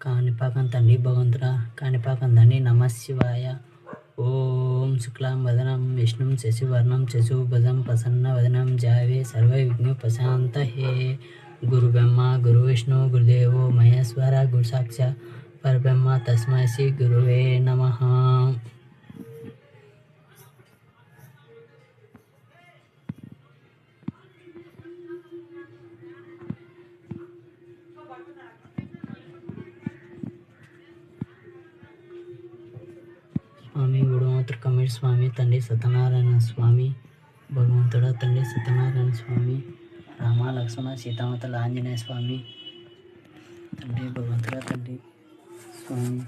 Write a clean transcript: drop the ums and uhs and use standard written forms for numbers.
కాణిపాకం తండ్రి భగవంతుడా, కాణిపాకం తండ్రి నమశివాయ. ఓం శుక్లాం వదనం విష్ణుం శశివర్ణం చతుర్భుజం ప్రసన్నవదనం ధ్యాయే సర్వవిఘ్నోపశాంతయే. గురు బ్రహ్మ గురు విష్ణు గురుదేవో మహేశ్వర గురు సాక్షాత్ పరబ్రహ్మ తస్మై శ్రీ గురువే నమః. స్వామి గురుమంత్ర కమిటీ స్వామి తండ్రి సత్యనారాయణ స్వామి భగవంతుడా తండ్రి సత్యనారాయణ స్వామి రామ లక్ష్మణ సీతామాతల ఆంజనేయ స్వామి తండ్రి భగవంతుడా తండ్రి స్వామి